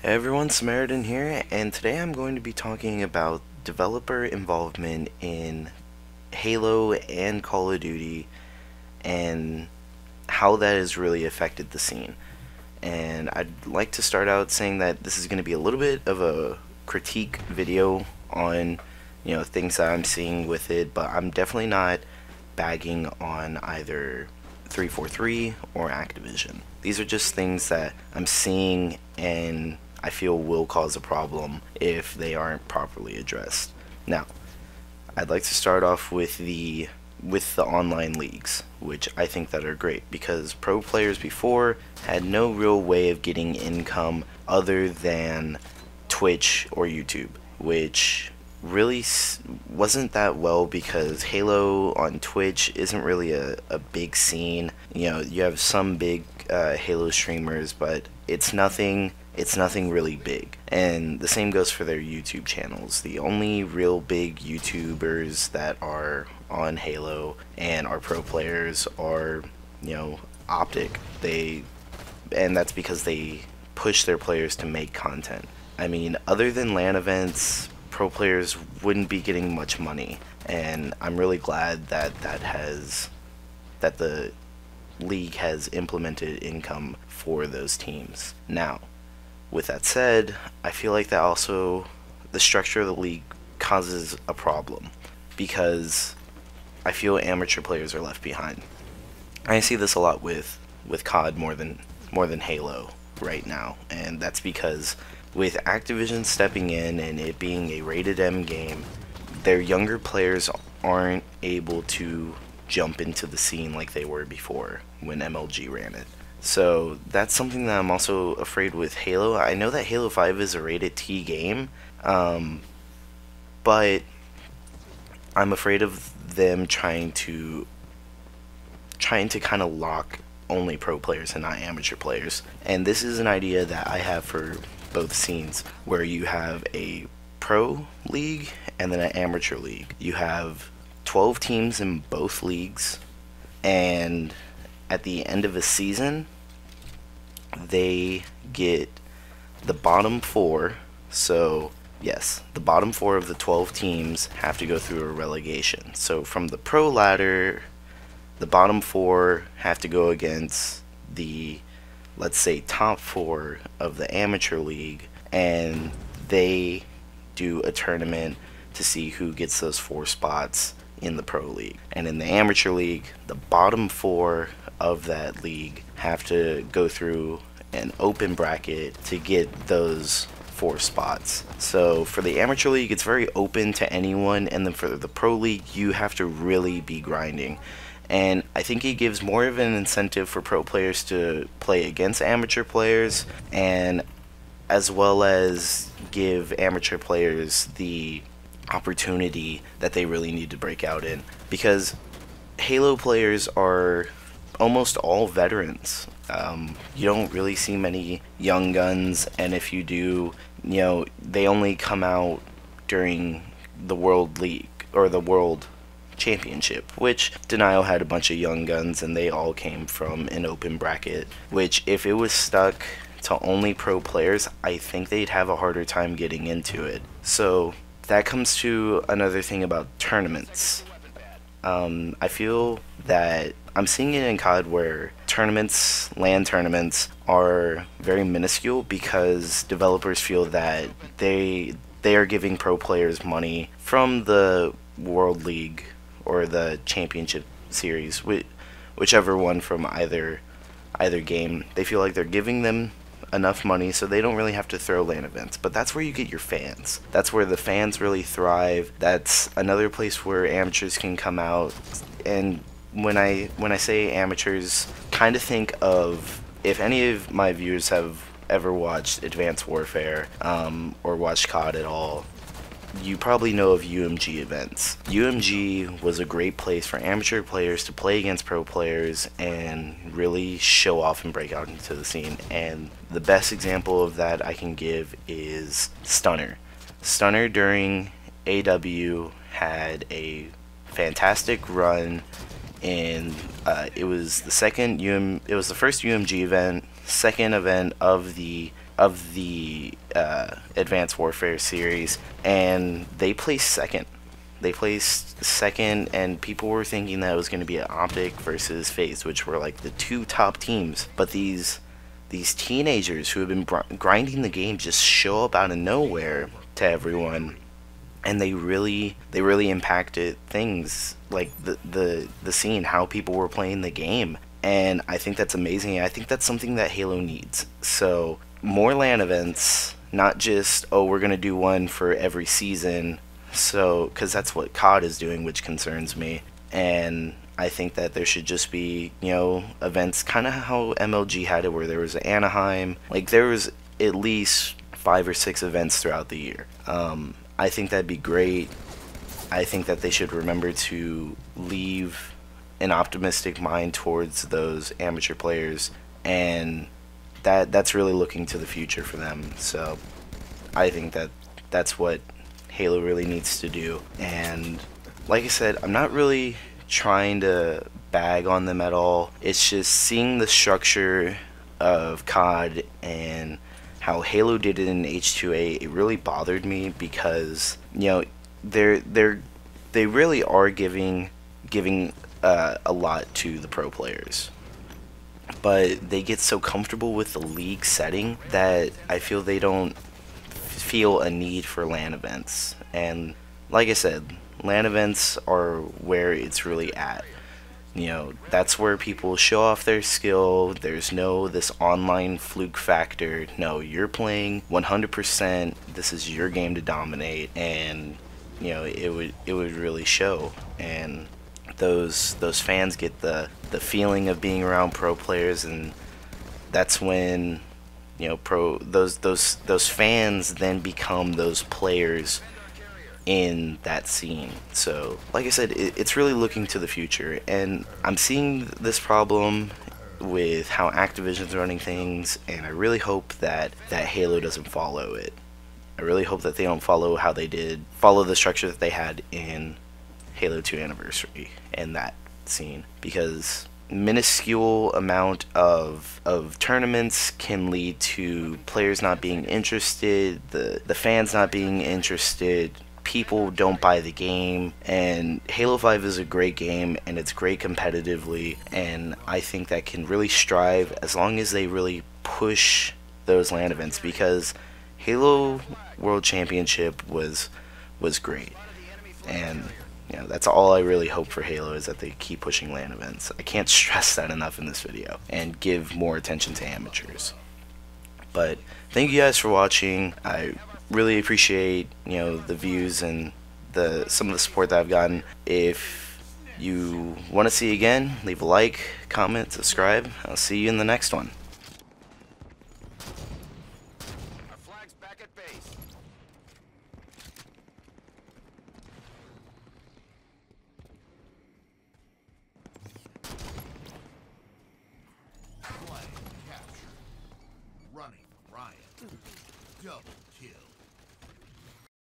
Hey everyone, Samaritxn here, and today I'm going to be talking about developer involvement in Halo and Call of Duty and how that has really affected the scene. And I'd like to start out saying that this is going to be a little bit of a critique video on, things that I'm seeing with it, but I'm definitely not bagging on either 343 or Activision. These are just things that I'm seeing and I feel will cause a problem if they aren't properly addressed. Now, I'd like to start off with the online leagues, which I think that are great because pro players before had no real way of getting income other than Twitch or YouTube, which really wasn't that well because Halo on Twitch isn't really a big scene. You have some big Halo streamers, but it's nothing really big. And the same goes for their YouTube channels. The only real big YouTubers that are on Halo and are pro players are, Optic. And that's because they push their players to make content. I mean, other than LAN events, pro players wouldn't be getting much money, and I'm really glad that the league has implemented income for those teams. Now, with that said, I feel like that also the structure of the league causes a problem because I feel amateur players are left behind. I see this a lot with COD more than Halo right now, and that's because with Activision stepping in and it being a rated M game, their younger players aren't able to jump into the scene like they were before when MLG ran it. So that's something that I'm also afraid with Halo. I know that Halo 5 is a rated T game, but I'm afraid of them trying to kind of lock only pro players and not amateur players. And this is an idea that I have for both scenes, where you have a pro league and then an amateur league. You have 12 teams in both leagues, and at the end of a season they get the bottom four. So yes, the bottom four of the 12 teams have to go through a relegation. So from the pro ladder, the bottom four have to go against the, let's say, top four of the amateur league, and they do a tournament to see who gets those 4 spots in the pro league. And in the amateur league, the bottom 4 of that league have to go through an open bracket to get those 4 spots. So for the amateur league, it's very open to anyone, and then for the pro league, you have to really be grinding. And I think it gives more of an incentive for pro players to play against amateur players, and as well as give amateur players the opportunity that they really need to break out in. Because Halo players are almost all veterans. You don't really see many young guns, and if you do, they only come out during the World League or the World Championship, which Denial had a bunch of young guns and they all came from an open bracket, which if it was stuck to only pro players, I think they'd have a harder time getting into it. So that comes to another thing about tournaments. I feel that I'm seeing it in COD where tournaments, LAN tournaments, are very minuscule because developers feel that they are giving pro players money from the World League or the Championship Series, whichever one from either game. They feel like they're giving them enough money so they don't really have to throw LAN events. But that's where you get your fans. That's where the fans really thrive. That's another place where amateurs can come out. And when I say amateurs, kind of think of, if any of my viewers have ever watched Advanced Warfare or watched COD at all, you probably know of UMG events. UMG was a great place for amateur players to play against pro players and really show off and break out into the scene. And the best example of that I can give is Stunner. Stunner during AW had a fantastic run in it was the first UMG event, second event of the of the Advanced Warfare series, and they placed second. They placed second, and people were thinking that it was going to be an Optic versus FaZe, which were like the two top teams. But these teenagers who have been grinding the game just show up out of nowhere to everyone, and they really impacted things like the scene, how people were playing the game. And I think that's amazing. I think that's something that Halo needs. So more LAN events, not just, oh, we're gonna do one for every season. So, because that's what COD is doing, which concerns me. And I think that there should just be, events kind of how MLG had it, where there was Anaheim. Like, there was at least 5 or 6 events throughout the year. I think that'd be great. I think that they should remember to leave an optimistic mind towards those amateur players, and that's really looking to the future for them. So I think that that's what Halo really needs to do. And like I said, I'm not really trying to bag on them at all. It's just seeing the structure of COD and how Halo did it in H2A. It really bothered me because they really are giving a lot to the pro players, but they get so comfortable with the league setting that I feel they don't feel a need for LAN events. And like I said, LAN events are where it's really at. That's where people show off their skill. There's no this online fluke factor. No, you're playing 100%. This is your game to dominate, and it would really show. And those fans get the feeling of being around pro players, and that's when those fans then become those players in that scene. So like I said, it's really looking to the future, and I'm seeing this problem with how Activision's running things, and I really hope that Halo doesn't follow it. I really hope that they don't follow the structure that they had in Halo 2 Anniversary and that scene, because minuscule amount of tournaments can lead to players not being interested, the fans not being interested, people don't buy the game. And Halo 5 is a great game, and it's great competitively, and I think that can really strive as long as they really push those LAN events, because Halo World Championship was great. And that's all I really hope for Halo, is that they keep pushing LAN events. I can't stress that enough in this video, and give more attention to amateurs. But thank you guys for watching. I really appreciate the views and some of the support that I've gotten. If you want to see again, leave a like, comment, subscribe. I'll see you in the next one. Our flag's back at base. Flag captured. Running riot. Double kill.